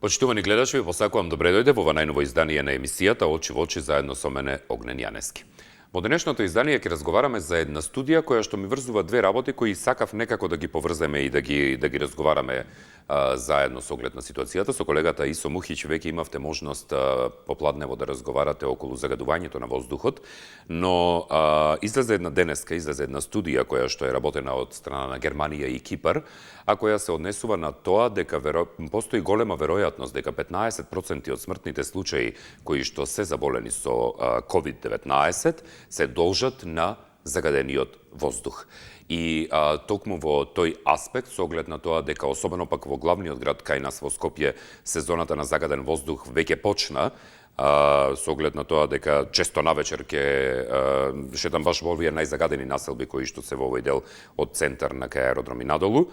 Почитувани гледачи, ви посакувам добре дојде во ова најново издание на емисијата Очи во очи заедно со мене Огнен Јанески. Во денешното издание ќе разговараме за една студија која што ми врзува две работи кои сакав некако да ги поврземе и да ги разговараме заедно со оглед на ситуацијата. Со колегата Исо Мухич веќе имавте можност попладнево да разговарате околу загадувањето на воздухот, но излезе една студија која што е работена од страна на Германија и Кипар, а која се однесува на тоа дека постои голема веројатност дека 15% од смртните случаи кои што се заболени со COVID-19 се должат на загадениот воздух. И токму во тој аспект, со оглед на тоа дека особено пак во главниот град кај нас во Скопје сезоната на загаден воздух веќе почна, со оглед на тоа дека често навечер ќе шетам баш во овие најзагадени населби кои што се во овој дел од центар на кај аеродром и надолу.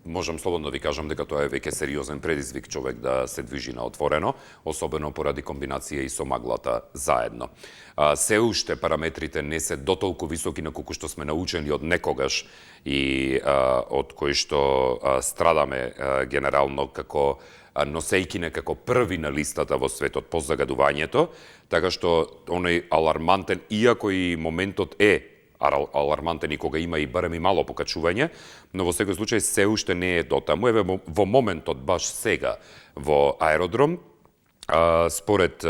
Можам слободно ви кажам дека тоа е веќе сериозен предизвик човек да се движи на отворено, особено поради комбинација и со маглата заедно. Се уште параметрите не се дотолку високи на колку што сме научени од некогаш и од кои што страдаме генерално како носејки некако први на листата во светот по загадувањето, така што оној алармантен, иако и моментот е алармантен и кога има и барем и мало покачување, но во секој случај се уште не е дотаму. Еве во моментот баш сега во аеродром, според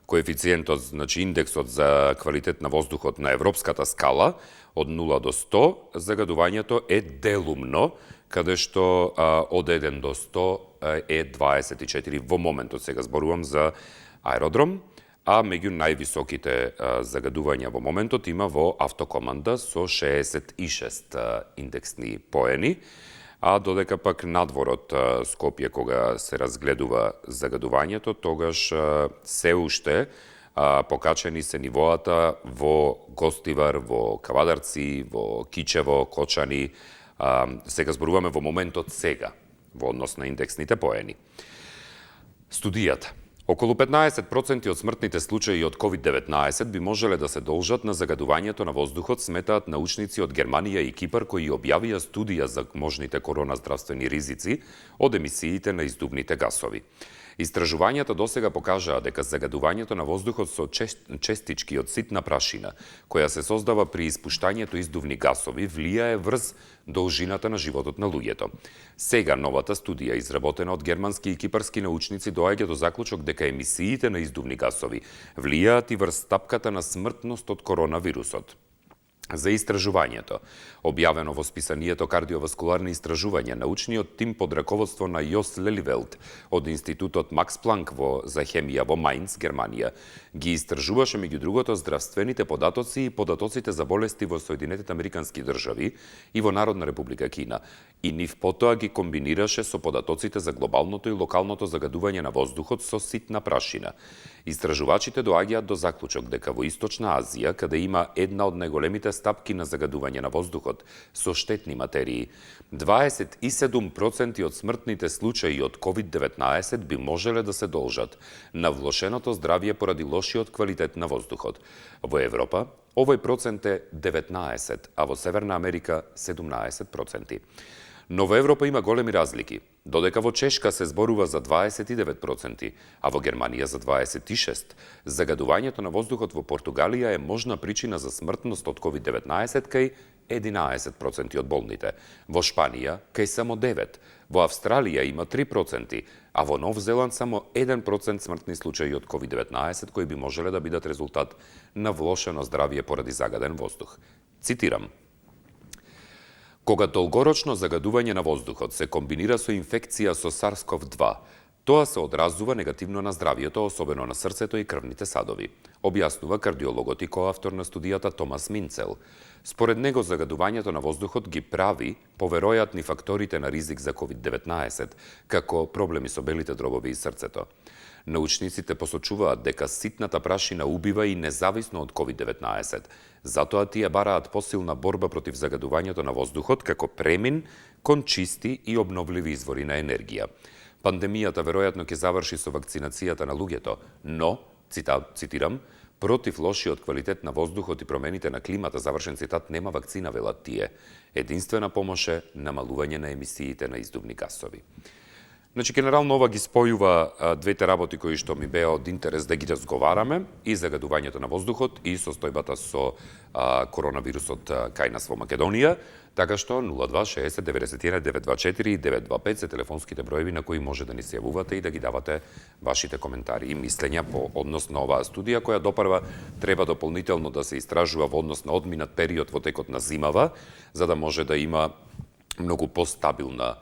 коефициентот, значи индексот за квалитет на воздухот на европската скала од 0 до 100, загадувањето е делумно, каде што од 1 до 100 е 24 во моментот. Сега зборувам за аеродром. А меѓу највисоките загадувања во моментот има во автокоманда со 66 индексни поени, а додека пак надвор од Скопје кога се разгледува загадувањето, тогаш се уште покачени се нивоата во Гостивар, во Кавадарци, во Кичево, Кочани. Сега зборуваме во моментот сега, во однос на индексните поени. Студијата. Околу 15% од смртните случаи од COVID-19 би можеле да се должат на загадувањето на воздухот, сметаат научници од Германија и Кипар кои објавија студија за можните короназдравствени ризици од емисиите на издувните гасови. Истражувањата досега покажаа дека загадувањето на воздухот со честички од ситна прашина, која се создава при испуштањето издувни гасови, влијае врз должината на животот на луѓето. Сега новата студија, изработена од германски и кипарски научници, доаѓа до заклучок дека емисиите на издувни гасови влијаат и врз стапката на смртност од коронавирусот. За истражувањето, објавено во списанието Кардиоваскуларни истражувања, научниот тим под раководство на Јос Леливелд од Институтот Макс Планк за хемија во Мајнц, Германија, ги истражуваше меѓу другото здравствените податоци и податоците за болести во Соединетите Американски држави и во Народна република Кина, и нив потоа ги комбинираше со податоците за глобалното и локалното загадување на воздухот со ситна прашина. Истражувачите доаѓаат до заклучок дека во Источна Азија, каде има една од најголемите стапки на загадување на воздухот со штетни материи, 27% од смртните случаи од COVID-19 би можеле да се должат на влошеното здравје поради лошиот квалитет на воздухот. Во Европа овој процент е 19, а во Северна Америка 17%. Но во Европа има големи разлики. Додека во Чешка се зборува за 29%, а во Германија за 26%, загадувањето на воздухот во Португалија е можна причина за смртност од COVID-19 кај 11% од болните, во Шпанија кај само 9%, во Австралија има 3%, а во Нов Зеланд само 1% смртни случаи од COVID-19 кои би можеле да бидат резултат на влошено здравје поради загаден воздух. Цитирам: кога долгорочно загадување на воздухот се комбинира со инфекција со SARS-CoV-2, тоа се одразува негативно на здравјето, особено на срцето и крвните садови, објаснува кардиологот и коавтор на студијата Томас Минцел. Според него, загадувањето на воздухот ги прави поверојатни факторите на ризик за COVID-19, како проблеми со белите дробови и срцето. Научниците посочуваат дека ситната прашина убива и независно од COVID-19. Затоа тие бараат посилна борба против загадувањето на воздухот како премин кон чисти и обновливи извори на енергија. Пандемијата веројатно ќе заврши со вакцинацијата на луѓето, но, цитирам, против лошиот квалитет на воздухот и промените на климата, завршен цитат, нема вакцина, велат тие. Единствена помош е намалување на емисиите на издувни гасови. Значи, генерално ова ги спојува двете работи кои што ми беа од интерес да ги разговараме, и загадувањето на воздухот и состојбата со коронавирусот кај нас во Македонија, така што 0260 91 924 и 925 се телефонските броеви на кои може да ни се јавувате и да ги давате вашите коментари и мислења по однос на оваа студија, која допрва треба дополнително да се истражува во однос на одминат период во текот на зимава, за да може да има многу постабилно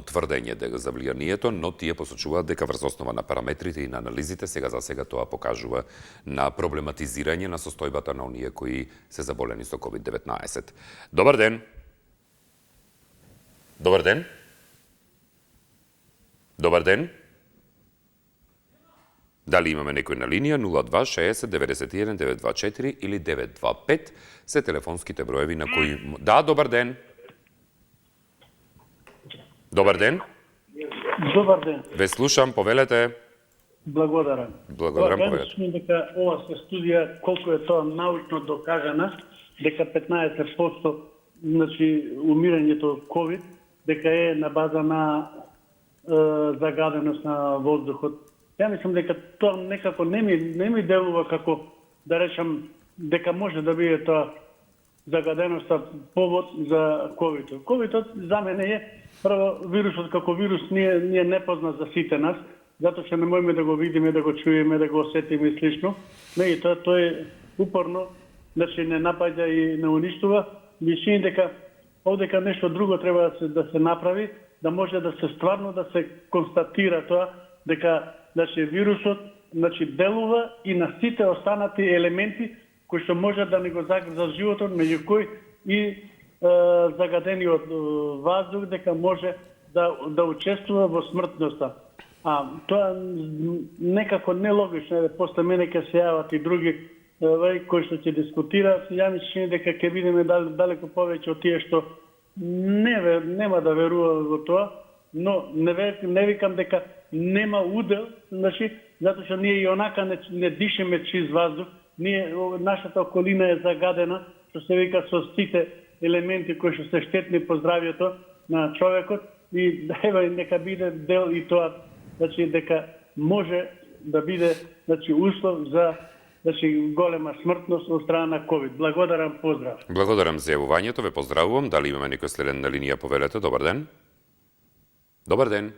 тврдење за влијанието, но тие посочуваат дека врз основа на параметрите и на анализите сега за сега тоа покажува на проблематизирање на состојбата на оние кои се заболени со COVID-19. Добар ден. Добар ден. Добар ден. Дали имаме некој на линија? 0260 91 924 или 925 се телефонските броеви на кои... Да, добар ден. Добар ден. Добар ден. Ве слушам, повелете. Благодарам. Благодарам, повелете. Мислам дека ова се студија, колку е тоа научно докажана, дека 15% значи умирањето од COVID, дека е на база на загаденост на воздухот. Ја мислам дека тоа некако не ми делува како да речам дека може да биде тоа загаденоста повод за COVID. COVID за мене е прво вирусот како вирус не е непознат за сите нас, затоа што не можеме да го видиме, да го чуеме, да го осетиме и слично. Меѓутоа тој упорно значи не напаѓа и не уништува. Мислам дека овдека нешто друго треба да се направи, да може да се стварно да се констатира тоа дека значи вирусот значи делува и на сите останати елементи кои што може да не го загрзат животот, меѓу кои и загадениот воздух, дека може да учествува во смртноста. Тоа некако нелогично е, после мене ќе се јават и други кои што ќе дискутираат. Ја мислам дека ќе видиме далеко повеќе од тие што нема да веруваат во тоа, но не викам дека нема удел, значи, затоа што ние и онака не дишеме чист воздух, нашата околина е загадена, што се вика со сите елементи кои што се штетни по здравјето на човекот и ева нека биде дел и тоа, значи дека може да биде значи услов за значи голема смртност од страна на COVID. Благодарам, поздрав. Благодарам за јавувањето, ве поздравувам. Дали имаме некој следен на линија, повелете? Добар ден. Добар ден.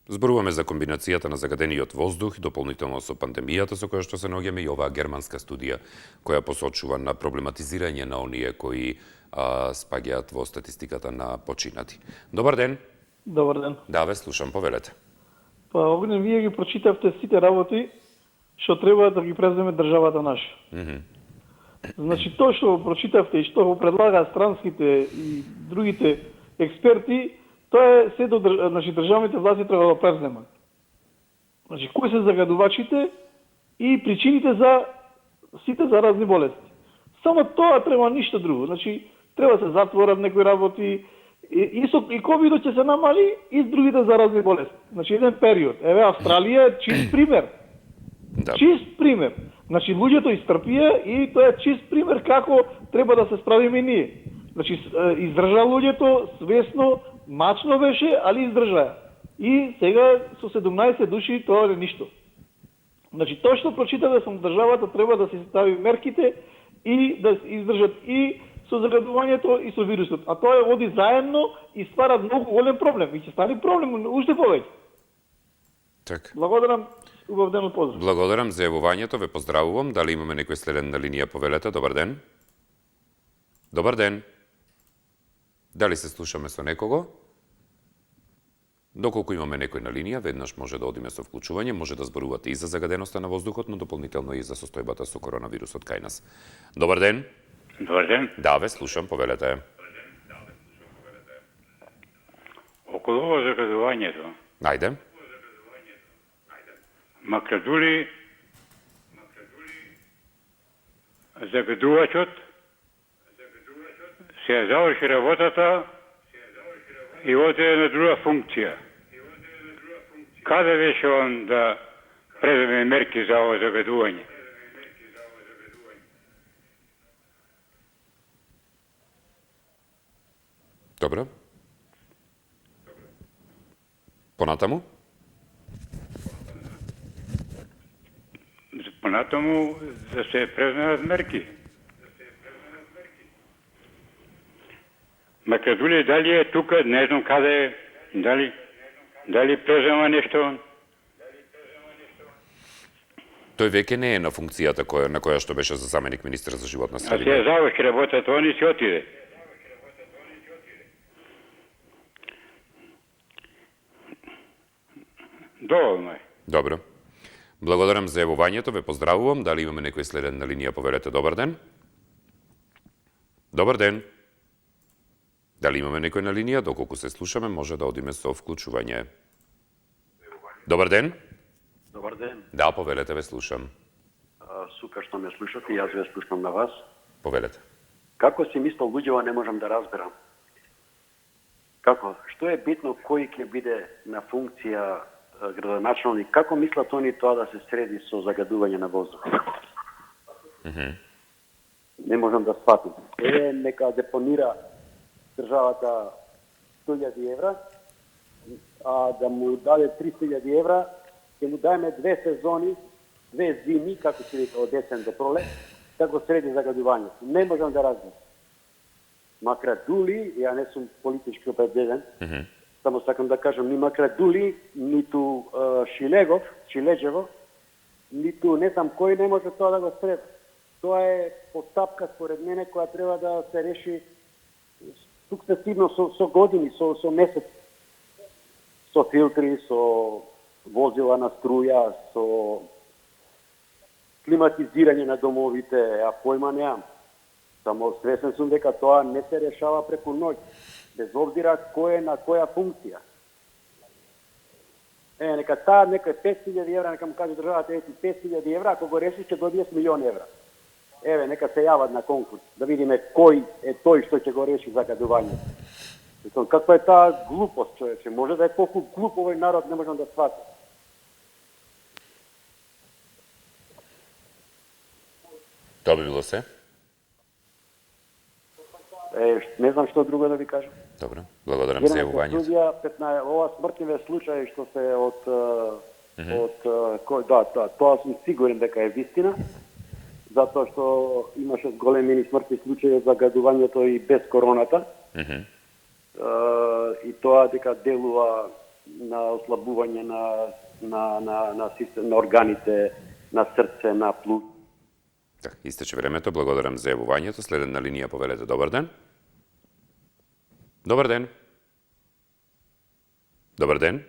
Зборуваме за комбинацијата на загадениот воздух, дополнително со пандемијата со која што се наоѓаме и оваа германска студија која посочува на проблематизирање на оние кои спаѓаат во статистиката на починати. Добар ден. Добар ден. Да, ве слушам, повелете. Огнен, вие ги прочитавте сите работи што треба да ги преземе државата наша. Значи, тоа што прочитавте и што го предлагаат странските и другите експерти, тоа е се до значи државните власти треба да преземат. Значи, кои се загадувачите и причините за сите заразни болести. Само тоа треба, ништо друго. Значи, треба се затворат некои работи и ковидот ќе се намали и с другите заразни болести. Значи, еден период. Еве, Австралија е чист пример. Да. Чист пример. Значи, луѓето истрпија и тоа е чист пример како треба да се справиме и ние. Значи, издржа луѓето свесно, мачно беше, али издржаја. И сега со 17 души тоа е ништо. Значи, тоа што прочитаве сум државата треба да се стави мерките и да издржат и со загадувањето и со вирусот. А тоа оди заедно и ствара многу голем проблем. И ќе стави проблем уште повеќе. Так. Благодарам. Убав ден, поздрав. Благодарам за јавувањето, ве поздравувам. Дали имаме некој следен на линија, повелете? Добар ден. Добар ден. Дали се слушаме со некого? Доколку имаме некој на линија, веднаш може да одиме со вклучување, може да зборувате и за загаденоста на воздухот, но дополнително и за состојбата со коронавирусот кај нас. Добар ден. Добар ден. Да, ве слушам, повелете. Околу ово загадувањето, Ајде. македули загадувачот се заврши работата и оде на друга функција. Каде беше он да преземе мерки за ово загадување? Добро. Понатаму? Понатаму да се преземат мерки. Македуле дали е тука, не знам каде е, дали презема нешто? Тој веќе не е на функцијата на која што беше за заменик министер за животна А средина. се заврши работата, они си отиде. Доволно е. Добро. Благодарам за јавувањето, ве поздравувам. Дали имаме некој следен на линија, поверете, добар ден. Добар ден. Дали имаме некој на линија? Доколку се слушаме, може да одиме со вклучување. Добар ден. Добар ден. Да, повелете, ве слушам. Супер што ме слушате и јас ве слушам на вас. Повелете. Како си мислел луѓева не можам да разберам. Како? Што е битно кој ќе биде на функција градоначалник? Како мислат они тоа да се среди со загадување на воздух? Не можам да сфатим. Нека депонира државата 100.000 евра, а да му даде 300.000 евра, ќе му дајме 2 сезони, 2 зими, како се вика, од есен до пролет, како среди загадувањето. Не можам да разберам. Макрадули, ја не сум политички определен, само сакам да кажам, ни Макрадули, ниту Шиледжево, ниту не знам кој не може тоа да го среди. Тоа е постапка, според мене, која треба да се реши сукцесивно со години, со месеци. Со филтри, со возила на струја, со климатизирање на домовите, а појма неам. Само свесен сум дека тоа не се решава преку ноќ, без обзира кој е на која функција. Нека таа некој 5.000 евра, нека му каже државата, ети 5.000 евра, ако го реши ќе добиеш 1.000.000 евра. Нека се јават на конкурс, да видиме кој е тој што ќе го реши загадувањето. Каква е таа глупост, човече? Може да е колку глуп овој народ, не можам да сватам. Тоа би било се. Не знам што друго да ви кажам. Добро. Благодарам за јавувањето. Ова смртниве случаи што се тоа сум сигурен дека е вистина, затоа што имаше големини смртни случаи за загадувањето и без короната. И тоа дека делува на ослабување на систем, на органите, на срце, на плут. Так, истече времето. Благодарам за јавувањето. Следен на линија, повелете, добар ден. Добар ден. Добар ден.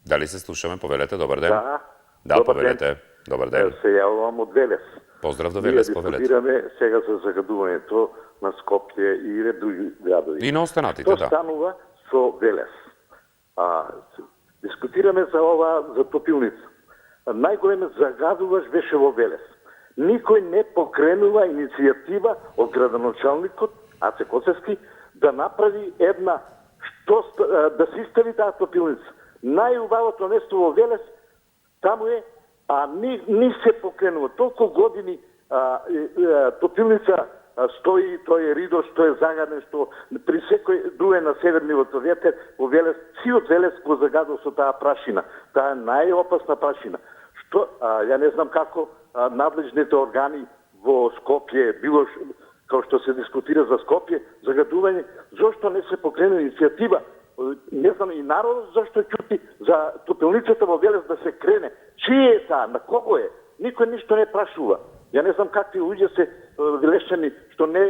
Дали се слушаме? Повелете, добар ден. Да, добар повелете. Ден. Добар ден. Се јавувам од Велес. Поздрав до Велес, повелете. Ние дискутираме сега за загадувањето на Скопје и ред други градови. И на останатите, Тоа да. станува со Велес. Дискутираме за ова, за топилница. Најголем загадуваш беше во Велес. Никој не покренува иницијатива од градоначалникот Аце Коцевски да направи една да се истави таа топилница. Најубавото место во Велес таму е, ни се покренува. Толку години топилница стои, тој е ридо, што е загаден, што при секој дуе на севернивото ветер во Велес, сиот Велес го загадува со таа прашина. Таа е најопасна прашина. Ја не знам како надлежните органи во Скопје, било како што се дискутира за Скопје, загадување, зошто не се покрене иницијатива? Не знам и народот зашто ќути за топилницата во Велес да се крене. Чие е таа? На кого е? Никој ништо не прашува. Ја не знам какви луѓе се велешани што не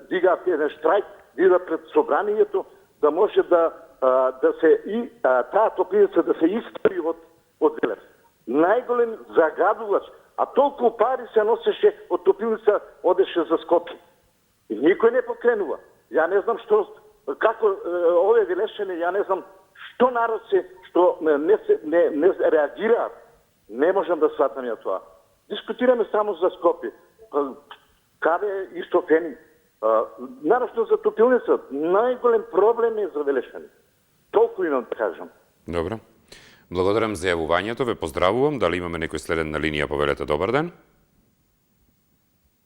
дигаат еден штрајк, идат пред собранието, да може да се и таа топилница да се испари од Велес. Најголем загадувач, а толку пари се носеше од топилница, одеше за Скопје. И никој не покренува. Ја не знам како овие велешани, ја не знам што народ што не реагираат. Не можам да сватам ја тоа. Дискутираме само за Скопје. Каде е исто фени? Нарочно за топилница. Најголем проблем е за велешани. Толку имам да кажам. Добро. Благодарам за јавувањето, ве поздравувам. Дали имаме некој следен на линија, повелете, добар ден.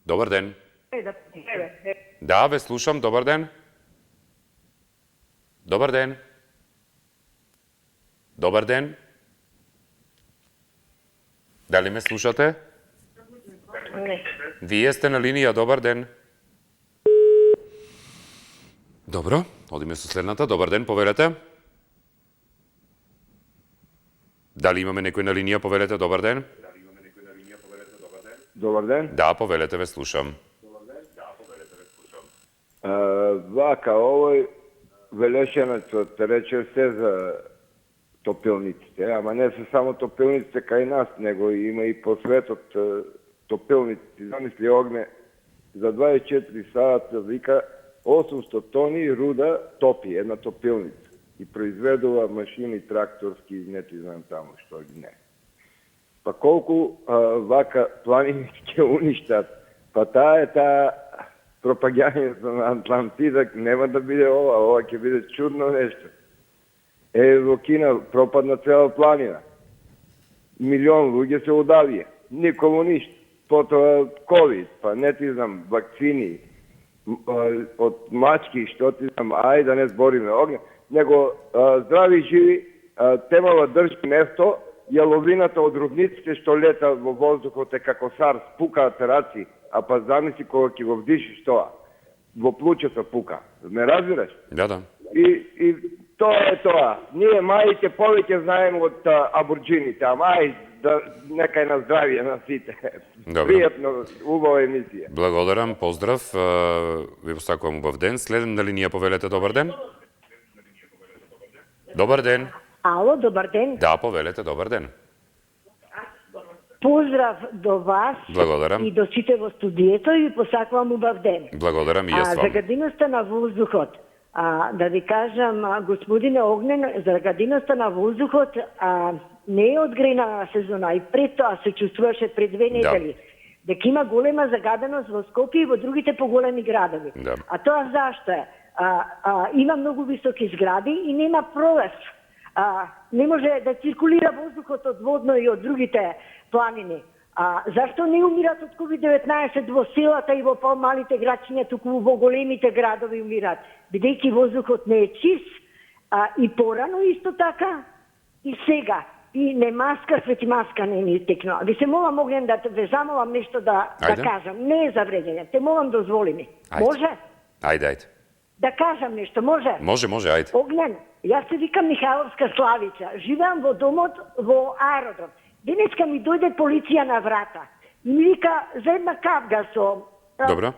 Добар ден. Да, ве слушам, добар ден. Добар ден. Добар ден. Дали ме слушате? Не. Вие сте на линија, добар ден. Добро, одиме со следната. Добар ден, повелете. Дали имаме некој на линија, повелете, добар ден? Добар ден. Да, повелете, ве слушам. Вака, овој Велешенецот рече се за топилниците, ама не се само топилниците кај нас, него има и по светот топилници. Замисли Огне, за 24 сата вика 800 тони руда топи една топилница и произведува машини тракторски, не ти знам тамо што ли не. Па колку вака планини ќе уништат, па таа е таа пропагањето на Атлантида нема да биде ова ќе биде чудно нешто. Во Кина пропадна цела планина. Милион луѓе се удавија. Никому ништо. Потоа ковид, па не ти знам, вакцини, од мачки, што ти знам, ај да не збориме огне, него здрави и живи, темава држи место, јаловината од рудниците што лета во воздухот е како сар, пукаат раци, а па замисли кога ќе го вдишиш тоа, во плучето пука. Ме разбираш? Да. И тоа е тоа. Ние мајите повеќе знаеме од аборџините, ама ај да некај на здравие на сите. Добро. Пријатно, убава емисија. Благодарам, поздрав. Ви посакувам убав ден. Следен на линија, повелете, добар ден. Добар ден. Ало, добар ден. Да, повелете, добар ден. Поздрав до вас Благодарам. и до сите во студието и ви посакувам убав ден. Благодарам и јас вам. Загаденоста на воздухот. Да ви кажам, господине Огнен, загаденоста на воздухот не е од грејна сезона и пред тоа се чувствуваше пред 2 недели. Дека има голема загаденост во Скопје и во другите поголеми градови. Да. А тоа зашто е? Има многу високи згради и нема пролез. Не може да циркулира воздухот од Водно и од другите планини. Зашто не умират од COVID-19 во селата и во помалите градчиња, туку во големите градови умират? Бидејќи воздухот не е чист, и порано исто така, и сега. И не маска, свети маска не ни текнува. Ви се молам, Огнен, да ве замолам нешто да кажам. Не е за вредење. Те молам, дозволи ми. Може? Ајде. Да кажам нешто, може? Може, ајде. Огнен, јас се викам Михайловска Славица. Живеам во домот во аеродром. Денеска ми дојде полиција на врата. И ми вика за една капга со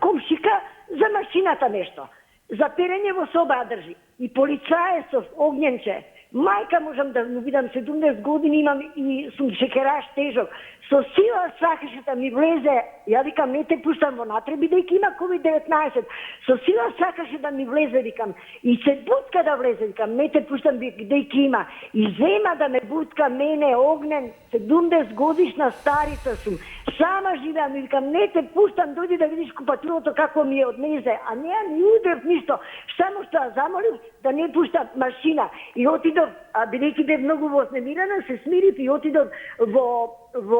комшика за машината нешто. За перење во соба држи. И полицајецов Огненче, мајка можам да му видам 70 години, имам и сум шекераш тежок. Со сила сакаше да ми влезе, ја викам не те пуштам во натре, бидејќи има COVID-19. Со сила сакаше да ми влезе, викам, и се бутка да влезе, викам, не те пуштам бидејќи има. И зема да ме бутка мене, Огнен, 70 годишна старица сум. Сама живеам и викам, не те пуштам, дојди да видиш купатурото како ми ја однезе, а не ми удрев ништо. Само што ја замолив да не пуштам машина. И отидов, бидејќи бев многу вознемирана, се смирив и отидов во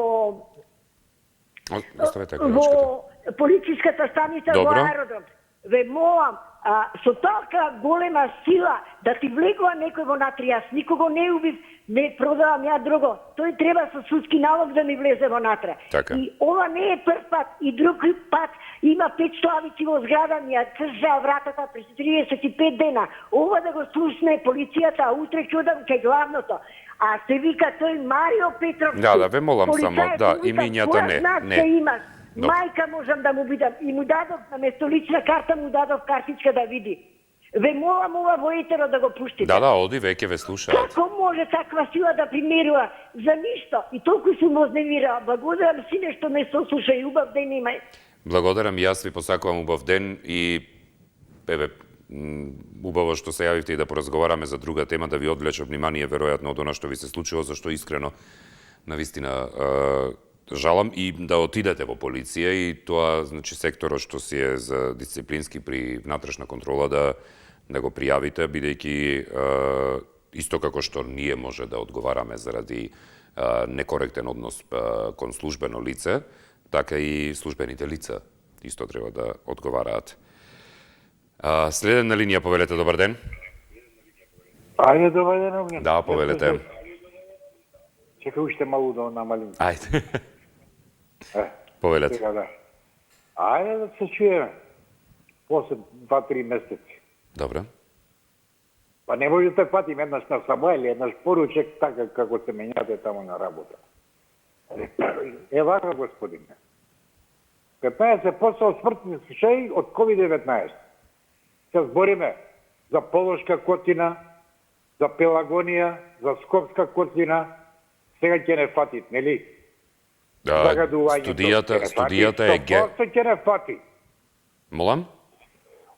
полициската станица во аеродром. Ве молам, со така голема сила да ти влегува некој во натре, јас никого не убив, не продавам ја друго. Тој треба со судски налог да ми влезе во натре. Така. И ова не е прв пат, и друг пат има 5 славици во зграда, ми ја држа вратата през 35 дена. Ова да го слушне полицијата, а утре ќе одам кај главното. А се вика тој Марио Петров. Да, ве молам само, имињата не. Имаш. Мајка можам да му бидам. И му дадов на место лична карта, му дадов картичка да види. Ве молам ова во етеро да го пуштите. Да, оди, веќе ве слушаат. Како може таква сила да примерува за ништо? И толку сум вознемирала. Благодарам сине што ме сослуша и убав ден имај. Благодарам и јас ви посакувам убав ден и убаво што се јавивте и да поразговараме за друга тема, да ви одвлече внимание веројатно од она што ви се случило, зашто искрено навистина жалам и да отидете во полиција и тоа, значи, секторот што си е за дисциплински при внатрешна контрола да го пријавите, бидејќи исто како што ние може да одговараме заради некоректен однос кон службено лице, така и службените лица исто треба да одговараат. Следен на линија, повелете, добар ден. Ајде, добар ден, Огнен. Да, повелете. Чекај уште малку да намалим. Ајде. Е, Повелете. сега да. Ајде да се чуеме. После 2-3 месеци. Добро. Па не може да фатим еднаш на само или еднаш поручек така како се менјате тамо на работа. Е вака, господине. 15% смртни случаи од COVID-19. Се збориме за Полошка Котина, за Пелагонија, за Скопска Котина, сега ќе не фатит, нели? Да, Загадувањето студијата е ге... 100% ќе не фати. Молам?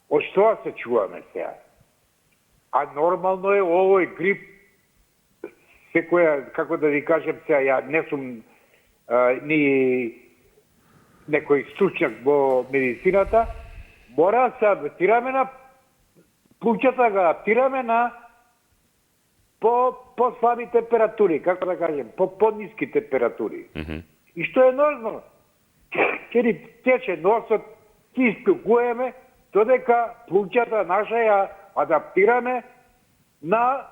Од што се чуваме сега? А нормално е овој грип, секоја, како да ви кажем сега, ја не сум ни некој стручњак во медицината, мора да се адаптираме на плуќата, да адаптираме на по слаби температури, како да кажем, по ниски температури. И што е нормално. Ќе ни тече носот, ќе испилкуваме, додека плуќата наша ја адаптираме на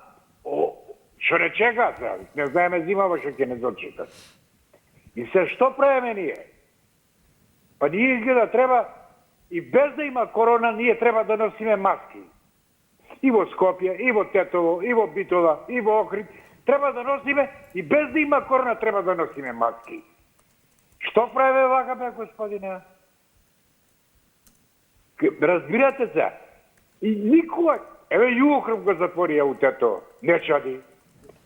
што не чека, не знаеме зимава што ќе не дочека. И се што правиме ние? Па ние изгледа треба и без да има корона, ние треба да носиме маски. И во Скопје, и во Тетово, и во Битола, и во Охрид. Треба да носиме и без да има корона треба да носиме маски. Што правиме вака, бе, господине? Разбирате се? И никога, еве Јухрм го затвори аутето, не чади.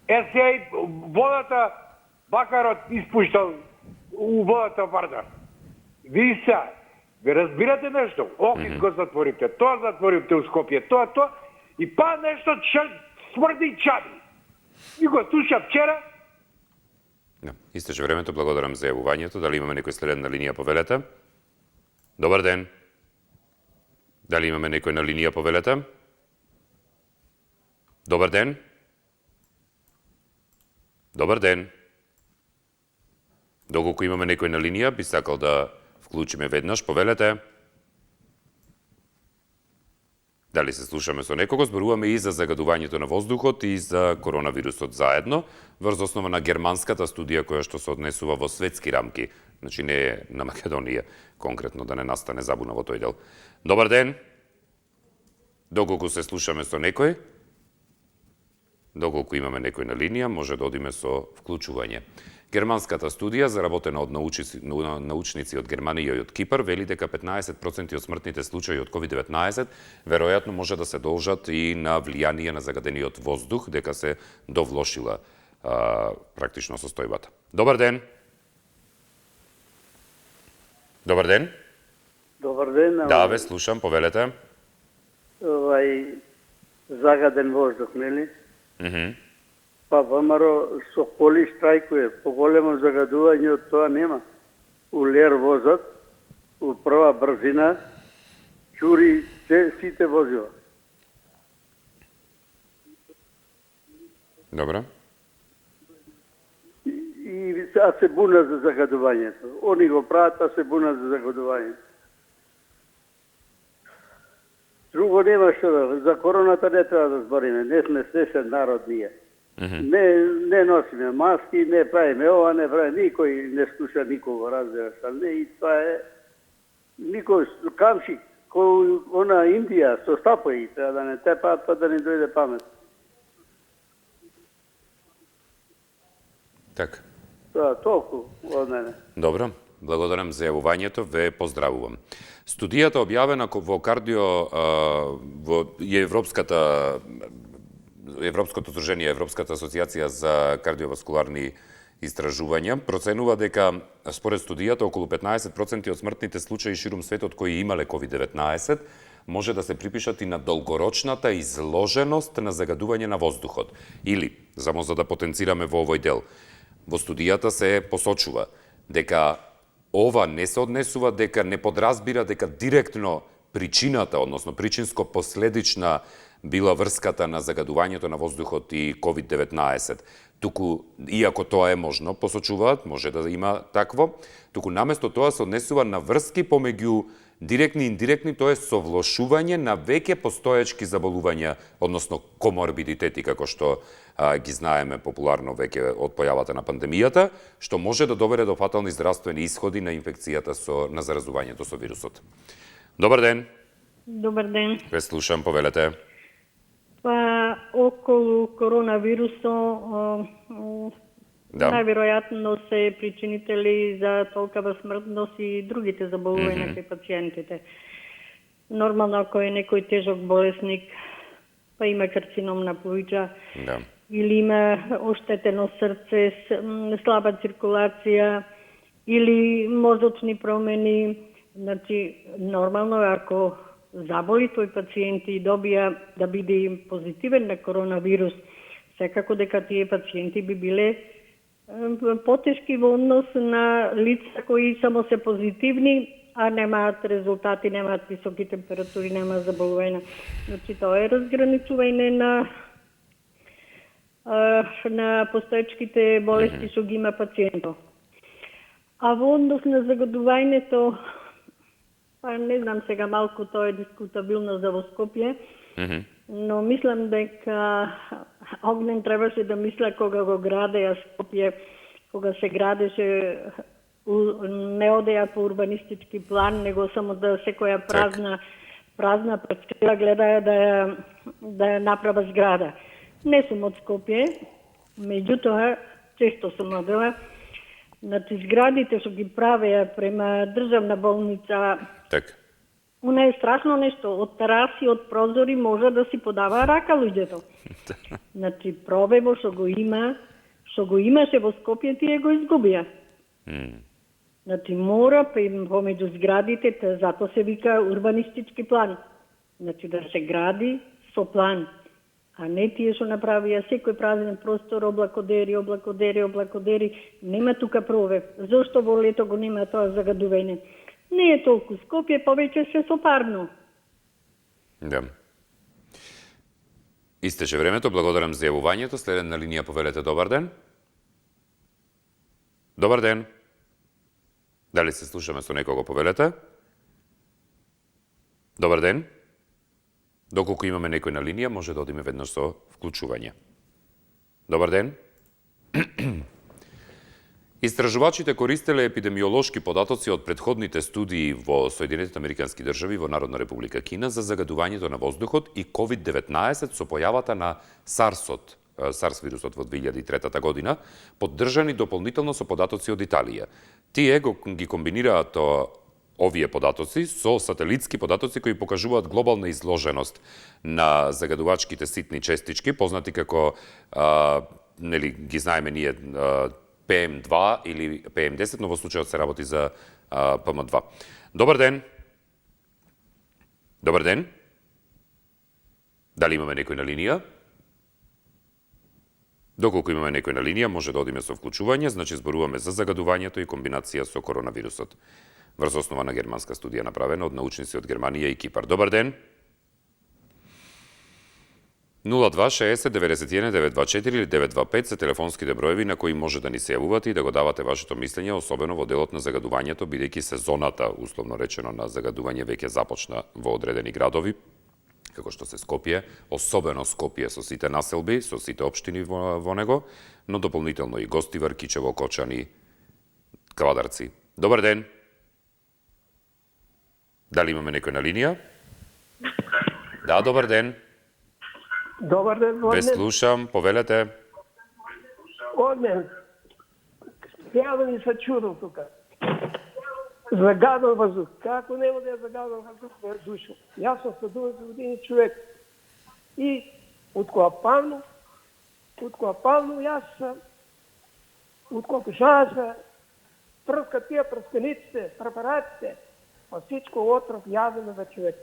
Сега и водата, бакарот испуштал у водата Вардар. Ви се, ви разбирате нешто? Охрид го затворите, тоа затворите у Скопје, тоа, и па нешто смрди чади. И го слуша вчера. Истече времето, благодарам за јавувањето. Дали имаме некој следен на линија, повелете? Добар ден. Дали имаме некој на линија, повелете? Добар ден. Добар ден. Доколку имаме некој на линија, би сакал да вклучиме веднаш, повелете. Дали се слушаме со некого, зборуваме и за загадувањето на воздухот и за коронавирусот заедно, врз основа на германската студија која што се однесува во светски рамки, значи не е на Македонија, конкретно да не настане забуна во тој дел. Добар ден. Доколку се слушаме со некој, доколку имаме некој на линија, може да одиме со вклучување. Германската студија, заработена од научници од Германија и од Кипар, вели дека 15% од смртните случаи од COVID-19 веројатно може да се должат и на влијание на загадениот воздух, дека се довлошила практично состојбата. Добар ден. Добар ден. Добар ден. Да, ве слушам, повелете. Загаден воздух, нели? Па ВМРО со коли штрајкуе, поголемо загадување од тоа нема. У лер возат, у прва брзина, чури сите возила. Добро. И се буна за загадувањето. Они го прават, се буна за загадувањето. Друго нема што да, за короната не треба да збориме, не сме свесен народ ние. Не носиме маски, не правиме ова, не правиме, никој не слуша никого, разбираш, не, и тоа е никој камшик, кој она Индија со стапои, треба да не тепаат, па да не дојде памет. Така. Тоа толку од мене. Добро, благодарам за јавувањето, ве поздравувам. Студијата објавена во Европското здружение, Европската асоциација за кардиоваскуларни истражувања, проценува дека, според студијата, околу 15% од смртните случаи ширум светот кои имале COVID-19 може да се припишат и на долгорочната изложеност на загадување на воздухот. Или, само за да потенцираме во овој дел, во студијата се посочува дека ова не се однесува, дека не подразбира дека директно причината, односно причинско-последична била врската на загадувањето на воздухот и COVID-19. Туку, иако тоа е можно, посочуваат, може да има такво, туку наместо тоа се однесува на врски помеѓу директни и индиректни, тоа е совлошување на веќе постоечки заболувања, односно коморбидитети, како што ги знаеме популарно веќе од појавата на пандемијата, што може да доведе до фатални здравствени исходи на инфекцијата на заразувањето со вирусот. Добар ден. Добар ден. Ве слушам, повелете. Па, околу коронавирусо, најверојатно се причинители за толкава смртност и другите заболувања кај пациентите. Нормално, ако е некој тежок болесник, па има карцином на плуќа, или има оштетено срце, слаба циркулација, или мозочни промени, значи, нормално е ако заболи тој пациент и добија да биде позитивен на коронавирус, секако дека тие пациенти би биле потешки во однос на лица кои само се позитивни, а немаат резултати, немаат високи температури, немаат заболувања. Значи, тоа е разграничување на постоечките болести што ги има пациентот. А во однос на загадувањето, па не знам сега, малку тоа е дискутабилно за во Скопје, но мислам дека Огнен требаше да мисля кога го градеа Скопје, кога се градеше, не одеа по урбанистички план, него само да секоја празна парцела гледаја да ја направа зграда. Не сум од Скопје, меѓутоа, често сум одела, значи зградите што ги правеа према државна болница, она е страшно нешто. Од тераси, од прозори може да си подава рака луѓето. Значи, пробево што го имаше во Скопје, тие го изгубија. Значи, мора помеѓу зградите, затоа се вика урбанистички план. Значи, да се гради со план. А не тие што направија секој празен простор, облакодери, нема тука пробив. Зошто во лето го нема тоа загадување? Не е толку Скопје, повеќе се сопарно. Да. Истече времето, благодарам за јавувањето. Следна линија, повелете, добар ден. Добар ден. Дали се слушаме со некого, повелете? Добар ден. Доколку имаме некој на линија, може да одиме веднаш со вклучување. Добар ден. Истражувачите користеле епидемиолошки податоци од предходните студии во Соединетите Американски држави во Народна република Кина за загадувањето на воздухот и COVID-19 со појавата на SARS вирусот во 2003 година, поддржани дополнително со податоци од Италија. Тие ги комбинираат овие податоци со сателитски податоци кои покажуваат глобална изложеност на загадувачките ситни честички, познати како, ги знаеме ние, PM2 или PM10, но во случајот се работи за PM2. Добар ден. Добар ден. Дали имаме некој на линија? Доколку имаме некој на линија, може да одиме со вклучување, значи зборуваме за загадувањето и комбинација со коронавирусот. Врз основа на германска студија направена од научници од Германија и Кипар. Добар ден. 0260-91-924 или 925 се телефонските броеви на кои може да ни се јавувате и да го давате вашето мислење, особено во делот на загадувањето, бидејќи сезоната, условно речено, на загадување веќе започна во одредени градови, како што се Скопје, особено Скопје со сите населби, со сите општини во него, но дополнително и Гостивар, Кичево, Кочани, Квадарци. Добар ден. Дали имаме некој на линија? Да, добар ден. Добар ден, Ве слушам, повелете. Огнен, јавно ми се чудам тука. Загадан воздух. Како нема да е загадан воздух во душо? Јас сум 70 години човек. И од Коапално, јас сам, од Кокушаша, прска тие прсканиците, препаратите, па всичко отров јадеме за човек.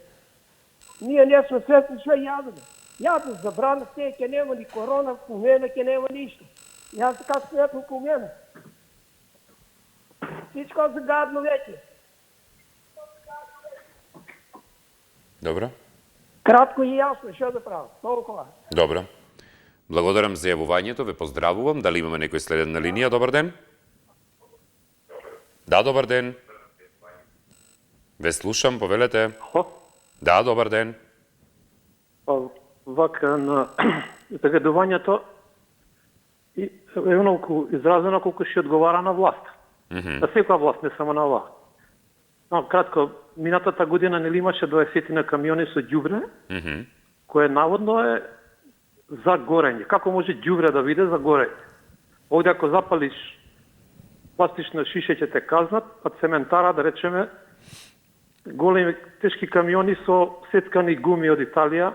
Ние не сме свесни што јадеме. Јадем забрана, те ќе нема ни корона, у мене ќе нема ништо. Јас така сметам у мене. Всичко загадно веќе. Добро. Кратко и јасно, што да правам? Толкова. Добро. Благодарам за јавувањето, ве поздравувам. Дали имаме некој следен на линија? Добар ден. Да, добар ден. Ве слушам, повелете. Да, добар ден. Вака, на загадувањето е оноliko изразено колку ќе одговара на власт. На секоја власт, не само на оваа. Кратко, минатата година нели имаше 20 на камиони со ѓубре, кое наводно е за горење. Како може ѓубре да биде за горење? Овде ако запалиш пластично шише ќе те казнат, а цементара, да речеме, големи тешки камиони со сецкани гуми од Италија.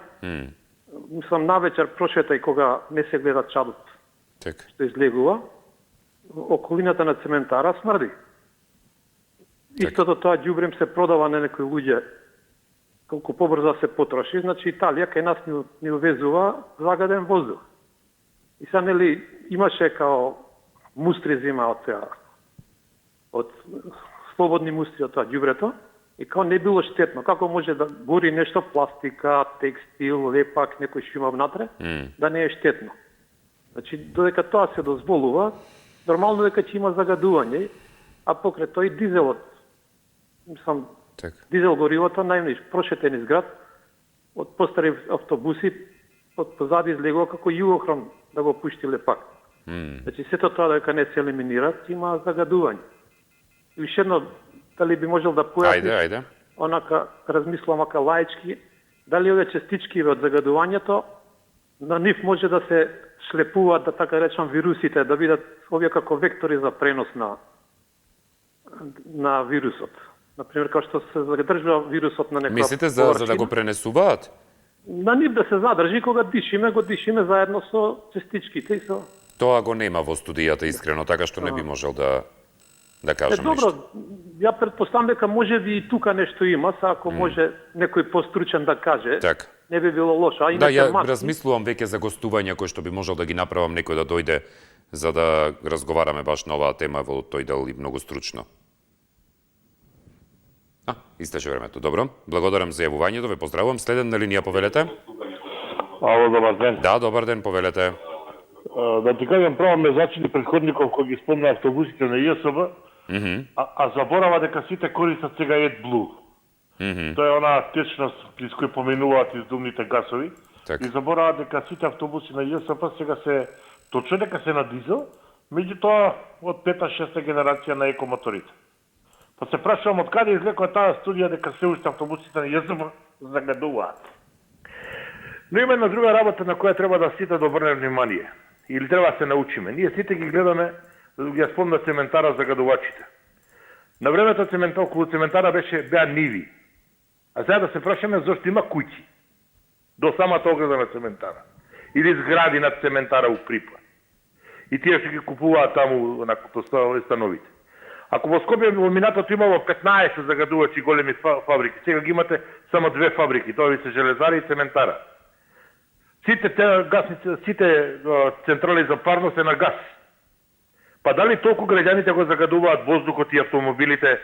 Сам навечер прошетај кога не се гледа чадот што излегува, околината на цементара смрди. Истото тоа ѓубрем се продава на некои луѓе колку побрзо се потроши, значи Италија кај нас ни увезува загаден воздух. И са нели имаше као мустри зима од теа, од слободни мустри од тоа ѓубрето, и као не било штетно. Како може да гори нешто пластика, текстил, лепак, некој што има внатре, да не е штетно. Значи, додека тоа се дозволува, нормално дека ќе има загадување, а покрај тој дизелот, мислам, дизел горивото, најмниш прошетен из град, од постари автобуси, од позади излегува како југохром да го пушти лепак. Значи, сето тоа дека не се елиминира, има загадување. И уште едно, дали би можел да појасни, онака размислам ака лаички, дали овие частички од загадувањето, на нив може да се шлепуваат, да така речам, вирусите, да бидат овие како вектори за пренос на вирусот. Например, како што се задржува вирусот на некоја Мислите за да го пренесуваат? На нив да се задржи, кога дишиме, го дишиме заедно со частичките и со... Тоа го нема во студијата искрено, така што не би можел да кажем добро, нешто. ја претпоставам дека може би и тука нешто има, са ако може некој постручен да каже, не би било лошо. А да, ја размислувам веќе за гостувања кои што би можел да ги направам некој да дојде за да разговараме баш на оваа тема во тој дел и многу стручно. Истече времето. Добро. Благодарам за јавувањето. Ве поздравувам. Следен на линија, повелете. Ало, добар ден. Да, добар ден, повелете. Да ти кажам, право ме зачини предходников кој ги спомна автобусите на ЈСБ, а заборава дека сите користат сега AdBlue. Тоа е онаа течност из кој поминуваат издумните гасови. И заборава дека сите автобуси на ЈСП сега се точно дека се на дизел, меѓутоа од 5-6 генерација на екомоторите. Па се прашувам од каде излекува таа студија дека се уште автобусите на ЈСП загадуваат. Но има една друга работа на која треба да сите да обрнеме внимание. Или треба да се научиме. Ние сите ги гледаме, ја спомна цементара загадувачите. На времето околу цементара беа ниви. А сега да се прашаме зашто има куќи до самата ограда на цементара. Или згради над цементара у Припа. И тие што ги купуваат таму на становите. Ако во Скопје во минатото имало 15 загадувачи големи фабрики, сега ги имате само 2 фабрики, тоа ви се железари и цементара. Сите централи за парно се на газ. Па дали толку граѓаните го загадуваат воздухот и автомобилите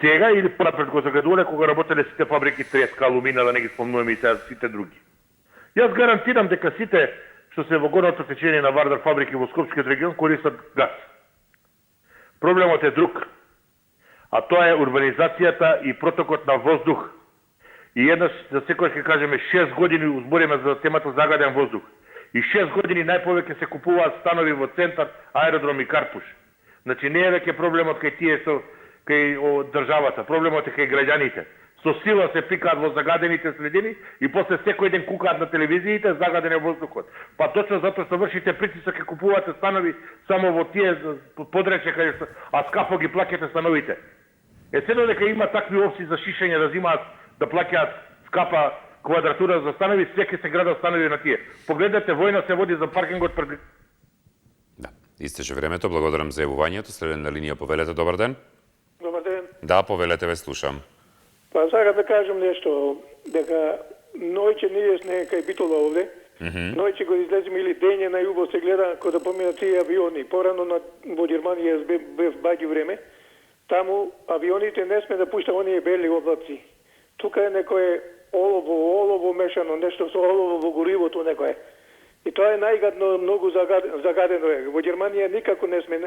сега или понапред го загадувале кога работеле сите фабрики треска, алумина, да не ги спомнуваме и сега сите други. Јас гарантирам дека сите што се во горното течение на Вардар фабрики во Скопскиот регион користат газ. Проблемот е друг, а тоа е урбанизацијата и протокот на воздух. И еднаш за секој ќе кажеме 6 години узбориме за темата загаден воздух. И 6 години најповеќе се купуваат станови во центар, аеродром и Карпуш. Значи не е веќе проблемот кај тие кај државата, проблемот е кај граѓаните. Со сила се пикаат во загадените средини и после секој ден кукаат на телевизиите загаден е воздухот. Па точно затоа што вршите притисок и купувате станови само во тие подречја каде а скапо ги плаќате становите. Седно дека има такви опции за шишење да взимаат да плаќаат скапа квадратура за станови, секи се града станови на тие. Погледнете, војна се води за паркингот пред... Да, истече времето, благодарам за јавувањето. Следен на линија, повелете, добар ден. Добар ден. Да, повелете, ве слушам. Па сакам да кажам нешто, дека ноќе ние сме кај Битола овде, ноќе го излеземе или дење најубаво се гледа кога да поминат тие авиони. Порано во Германија бев баѓи време, таму авионите не сме да пушта оние бели облаци. Тука е некое олово мешано, нешто со олово во горивото некое. И тоа е најгадно, многу загадено е. Во Германија никако не сме.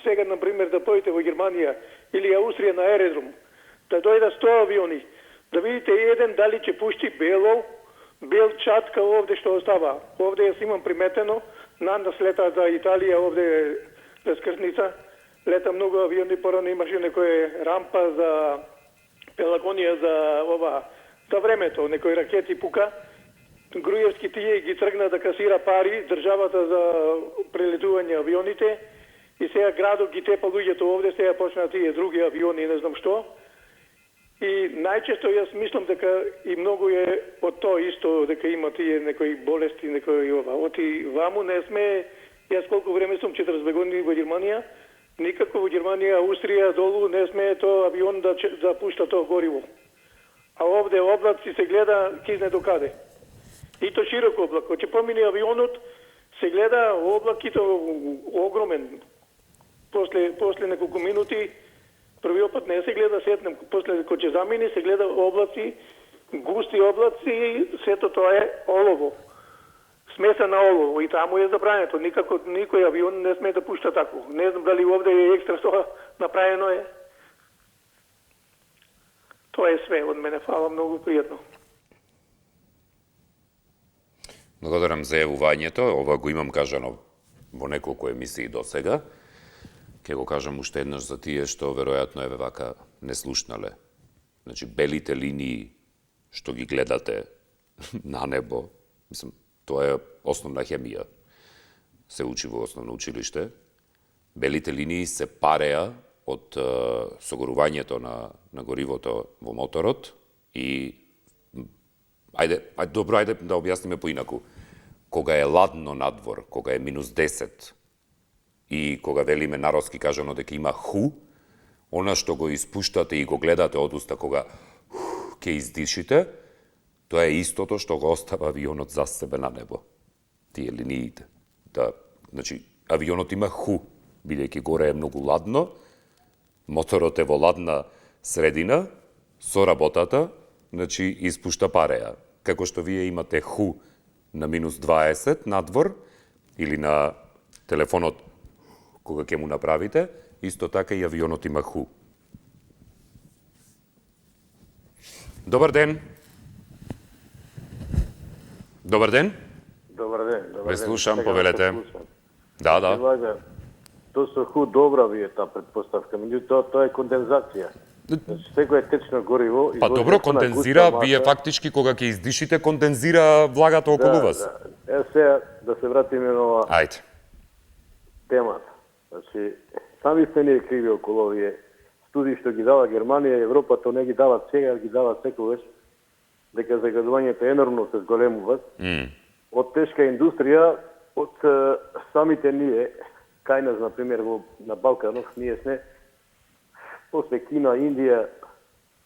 Сега, например, да појдете во Германија или Австрија на аеродром, да дојдат 100 авиони, да видите еден дали ќе пушти бел чатка овде што остава. Овде јас имам приметено Нанас лета за Италија, овде раскрсница. Лета многу авиони, порано имаше некоја рампа за Пелагонија за времето, некои ракети пука. Груевски тие ги тргна да касира пари, државата за прелетување авионите, и сега градот ги тепа луѓето овде, сега почна тие други авиони, не знам што. И најчесто јас мислам дека и многу е од тоа исто, дека има тие некои болести, некои ова. Оти ваму не сме, јас колку време сум 40 години во Германија, никако во Германија, Австрија, долу не сме тоа авион да пушта тоа гориво. А овде облаци се гледа кизне до каде. И то широк облак. Кога ќе помине авионот, се гледа облак и то огромен. После неколку минути, првиот пат не се гледа сетнем, после кога ќе замине се гледа облаци, густи облаци, сето тоа е олово. Смеса на олово и таму е забрането. Никако никој авион не сме да пушта тако. Не знам дали овде е екстра тоа направено е. Тоа е све од мене. Фала, многу пријатно. Благодарам за јавувањето. Ова го имам кажано во неколку емисии до сега. Ке го кажам уште еднаш за тие што веројатно еве вака не слушнале. Значи, белите линии што ги гледате на небо, мислам, тоа е основна хемија. Се учи во основно училиште. Белите линии се пареа од согорувањето на горивото во моторот и ајде да објасниме поинаку. Кога е ладно надвор, кога е -10 и кога велиме народски кажано дека има ху, она што го испуштате и го гледате од уста кога ќе издишите, тоа е истото што го остава авионот за себе на небо. Тие линиите. Да, значи, авионот има ху, бидејќи горе е многу ладно, моторот е во ладна средина, со работата, значи, испушта пареа. Како што вие имате ху на -20 надвор, или на телефонот кога ќе му направите, исто така и авионот има ху. Добар ден. Добар ден. Добар ден. Ве слушам, повелете. Да. Тоа со ху добра ви е таа предпоставка, меѓутоа тоа е кондензација. Значи, секој течно гориво... Па добро, кондензира, вие фактички кога ќе издишите, кондензира влагата околу вас. Да. Сега да се вратиме на ова темата. Значи, сами сте ние криви околу овие студии што ги дава Германија и Европа, тоа не ги дава сега, ги дава секогаш, дека загадувањето енормно се зголемува. Од тешка индустрија, од самите ние, кај нас, например, на Балканов, ние сме после Кина, Индија,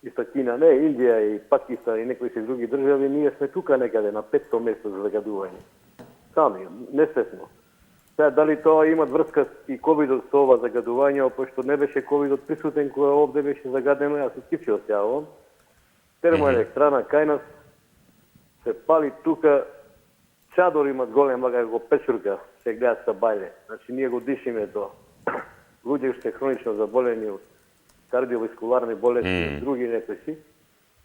исто Кина, не, Индија и Пакистан и некои си други држави, ние сме тука некаде на 500 место за загадување. Сами, несвесно. Сега, дали тоа имат врска и ковидот со ова загадување, пошто не беше ковидот присутен кога овде беше загадено, јас се скипчил сега овом. Термоелектрана кај нас се пали тука, чадор имат голема како печурка, се гледат са бајле. Значи, ние го дишиме тоа. Луѓе што се хронично заболени од кардиоваскуларни болести, други некои,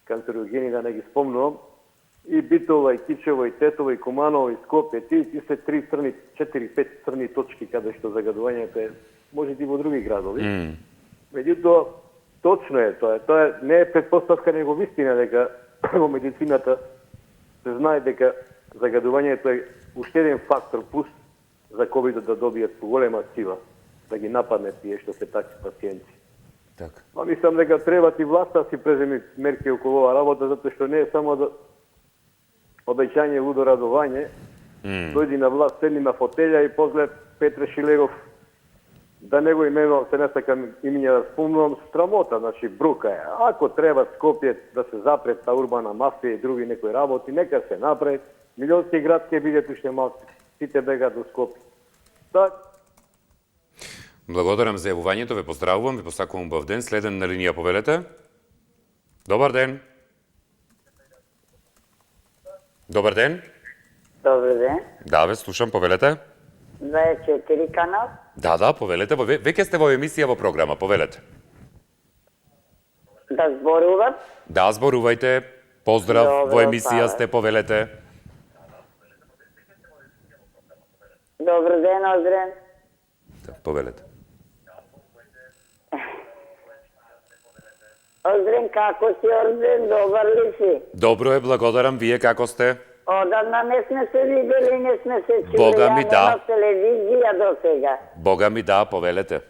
канцерогени, да не ги спомнувам, и Битола, и Кичево, и Тетово, и Куманово, и Скопје, ти се 4-5 црни точки каде што загадувањето е, може и во други градови. Меѓутоа, точно е тоа. Тоа не е предпоставка, него вистина дека во медицината се знае дека загадувањето е уште еден фактор плюс за ковидот да добијат поголема сила, да ги нападне тие што се такви пациенти. Так. Па мислам дека треба и власта си преземи мерки околу оваа работа, затоа што не е само да обеќање лудо радување, дојди на власт, седни на фотелја и после Петре Шилегов, да не го именувам, се не сакам имиња да спомнувам, срамота, значи брука е. Ако треба Скопје да се запрет та урбана мафија и други некои работи, нека се направи. Милионски град ќе бидат уште малку. Сите бегаат до Скопје. Так. Благодарам за јавувањето, ве поздравувам, ве посакувам убав ден. Следен на линија, повелете. Добар ден. Добар ден. Добар ден. Да, ве слушам, повелете. 24 канал. Да, повелете. Веќе сте во емисија во програма, повелете. Да зборуват? Да, зборувајте. Поздрав, во емисија сте, повелете. Добар ден, Озрен. Повелете. Озрен, како си, Озрен? Добар ли си? Добро е, благодарам. Вие како сте? Одамна не сме се видели, не сме се чули. Бога ми, да. Нема телевизија до сега. Бога ми, да, повелете.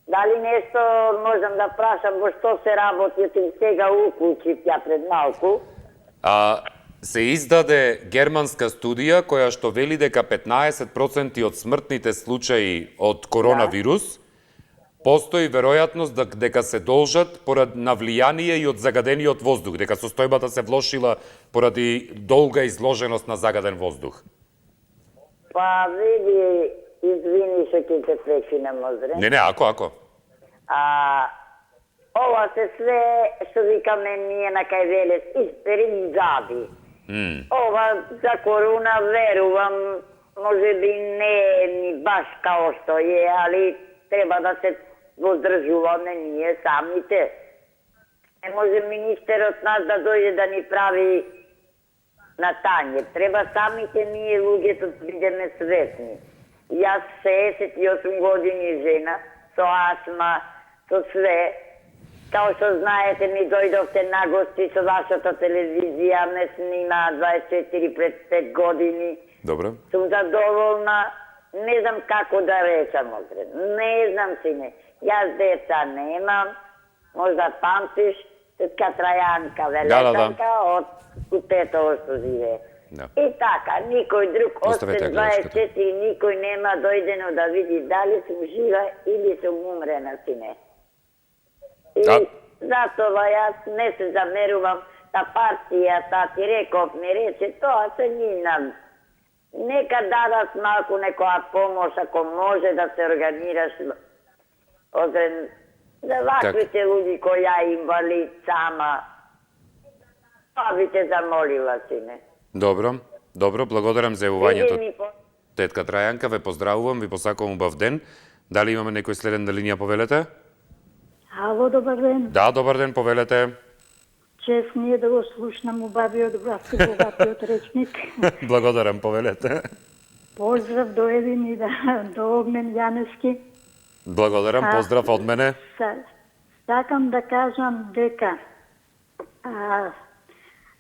Дали нешто можам да прашам, во што се работи, ти сега уклучи тя пред малку? Се издаде германска студија која што вели дека 15% од смртните случаи од коронавирус постои веројатност дека се должат поради навлијание и од загадениот воздух, дека состојбата се влошила поради долга изложеност на загаден воздух. Па види, извини што ќе те прекинем, Озрен. Не, ако. Ова се све, што викаме ние на кај Велес, истеризади. Ова за корона верувам, може би не е ни баш као што е, али треба да се воздржуваме ние самите. Не може министерот нас да дојде да ни прави на тање. Треба самите ние луѓето да бидеме свесни. Јас 68 години жена, со астма, со све. Као што знаете, ми дојдовте на гости со вашата телевизија, ме снима 24 пред 5 години. Добро. Сум задоволна, не знам како да речам, Озрен. Не знам, сине. Јас деца немам, можда памтиш, тетка Трајанка, велетанка од Кутетово што живее. И така, никој друг, освен 24, никој нема дојдено да види дали сум жива или сум умрена, сине. И затоа јас не се замерувам на партијата, ти реков, ми рече, тоа се нина. Нека дадат малку некоја помош, ако може да се органираш, Озрен, за ваквите луѓи кои ја инвалид сама. Па би те замолила, сине. Добро, благодарам за јавувањето. Тетка Трајанка, ве поздравувам, ви посакувам убав ден. Дали имаме некој следен на линија, повелете? Ало, добар ден. Да, добар ден, повелете. Чест ми е да го слушнам убавиот глас и богатиот речник. Благодарам, повелете. Поздрав до Евин и до Огнен Јанески. Благодарам, поздрав од мене. Сакам да кажам дека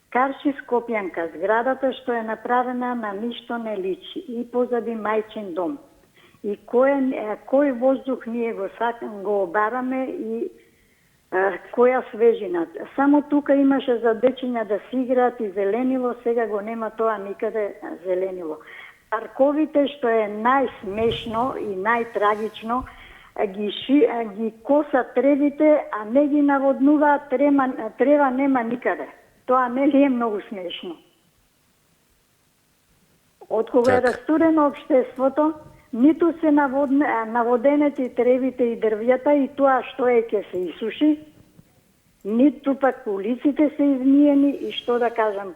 Карши Скопјанка, зградата што е направена на ништо не личи и позади мајчин дом. И кој воздух ние го обараме и која свежина. Само тука имаше за дечиња да си играат и зеленило, сега го нема тоа никаде зеленило. Парковите што е најсмешно и најтрагично, ги косат тревите, а не ги наводнуваат, трева нема никаде. Тоа не ли е многу смешно? Од кога е растурено општеството, ниту се наводенети тревите и дрвјата и тоа што е ќе се исуши, ниту пак улиците се измиени и што да кажам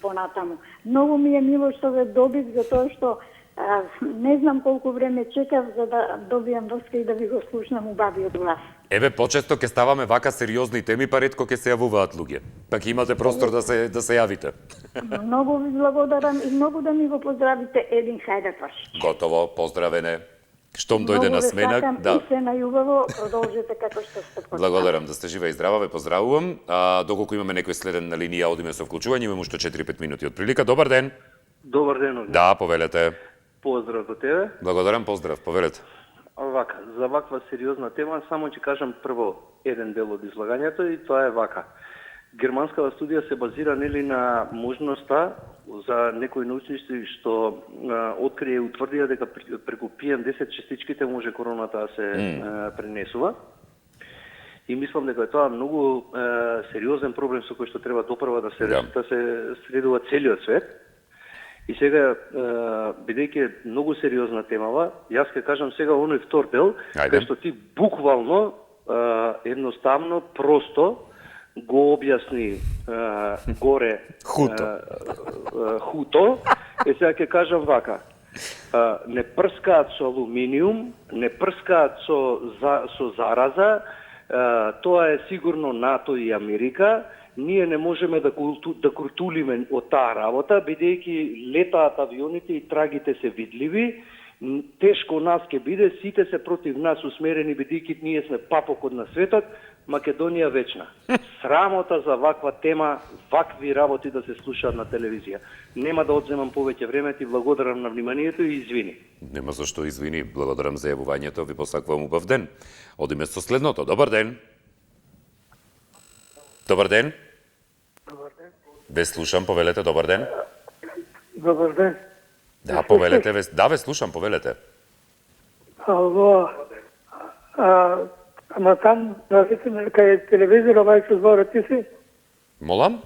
понатаму. Многу ми е мило што ве добив, затоа што не знам колку време чекав за да добијам врска и да ви го слушнам убавиот глас. Еве, почесто ќе ставаме вака сериозни теми, па ретко ќе се јавуваат луѓе. Пак имате простор да се јавите. Многу ви благодарам и многу да ми го поздравите Един Хајдакваш. Готово, поздравене. Штом дојде на сменак, да. И се најубаво, продолжете како што сте почнали. Благодарам, да сте жива и здрава, ве поздравувам. Доколку имаме некој следен на линија, одиме со вклучување, имаме уште 4-5 минути од прилика. Добар ден. Добар ден. Да, повелете. Поздрав до тебе. Благодарам, поздрав, повелете. Вака, за ваква сериозна тема, само ќе кажам прво еден дел од излагањето и тоа е вака. Германската студија се базира нели на можноста за некои научници што открие и утврдија дека преку PM10 частичките може короната да се пренесува. И мислам дека тоа е многу сериозен проблем со кој што треба допрва да се следува целиот свет. И сега, бидејќи многу сериозна темава, јас ќе кажам сега оној втор дел, кај што ти буквално, едноставно, просто го објасни горе хуто. И сега ќе кажам вака. Не прскаат со алуминиум, не прскаат со зараза, тоа е сигурно НАТО и Америка, ние не можеме да куртулиме од таа работа, бидејќи летаат авионите и трагите се видливи. Тешко нас ќе биде, сите се против нас усмерени, бидејќи ние сме папокот на светот, Македонија вечна. Срамота за ваква тема, вакви работи да се слушаат на телевизија. Нема да одземам повеќе време, ти благодарам на вниманието и извини. Нема зашто извини, благодарам за јавувањето, ви посакувам убав ден. Одиме со следното. Добар ден. Добар ден. Добар ден. Ве слушам, повелете, добар ден. Добар ден. Да, повелете, да, ве слушам, повелете. Ама там, кај телевизора, мајче збора, ти си? Молам?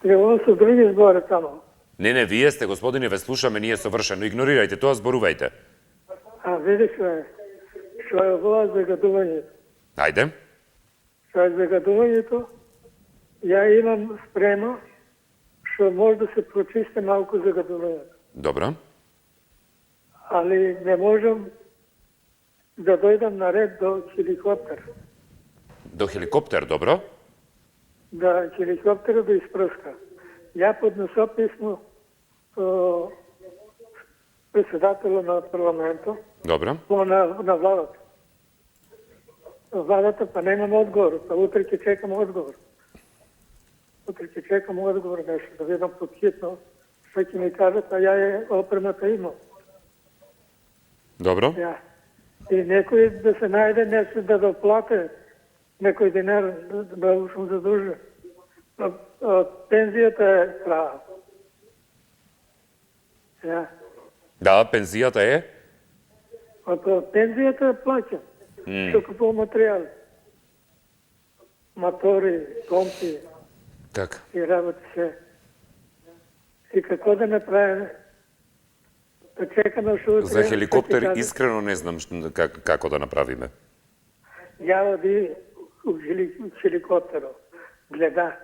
Требало со други збори тамо. Не, вие сте, господине, ве слушаме, ние совршено. Игнорирајте тоа, зборувајте. Видиш, што е ова загадувањето. Ајде. Што е загадувањето, ја имам спрема, што може да се прочисти малку загадувањето. Добро. Али не можам да дојдам на ред до хеликоптер. До хеликоптер, добро? Да, хеликоптерот да испрска. Ја поднесо писмо председателот на парламентот. Добро. На владата. Владата, па немам одговор, па утре ќе чекам одговор. Нешто да видам подхитно, што ќе ми кажат, а ја е опремата имам. Добро. Ја. И некој да се најде нешто да доплате, некој денар да сум задужен. Пензијата е права. Ја. Да, пензијата е? Пензијата е плаќа. Што купува материјали. Мотори, помпи. Така. И работи се. И како да направиме? Да чекаме што За хеликоптер искрено не знам како да направиме. Ја оди у хеликоптерот. Гледа.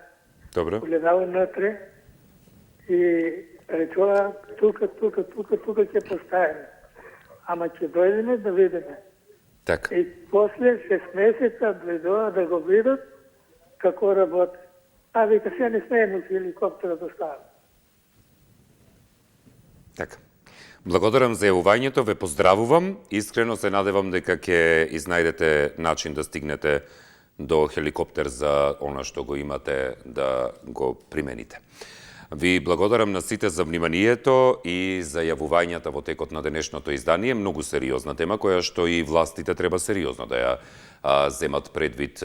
Добро. Гледа внатре и речува тука ќе поставиме. Ама ќе дојдеме да видиме. Така. И после 6 месеца дојдоа да го видат како работи. А вика се не смееме хеликоптерот да ставаме. Така. Благодарам за јавувањето, ве поздравувам. Искрено се надевам дека ќе изнајдете начин да стигнете до хеликоптер за она што го имате да го примените. Ви благодарам на сите за вниманието и за јавувањата во текот на денешното издание. Многу сериозна тема која што и властите треба сериозно да ја земат предвид,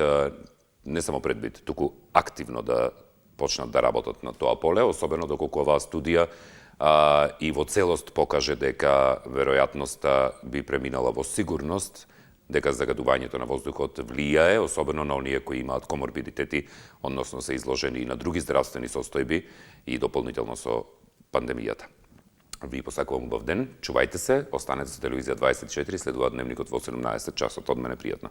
не само предвид, туку активно да почнат да работат на тоа поле, особено доколку оваа студија и во целост покаже дека веројатноста би преминала во сигурност, дека загадувањето на воздухот влијае, особено на оние кои имаат коморбидитети, односно се изложени и на други здравствени состојби и дополнително со пандемијата. Ви посакувам убав ден, чувајте се, останете со телевизија 24, следува дневникот во 17 часот. Од мене пријатно.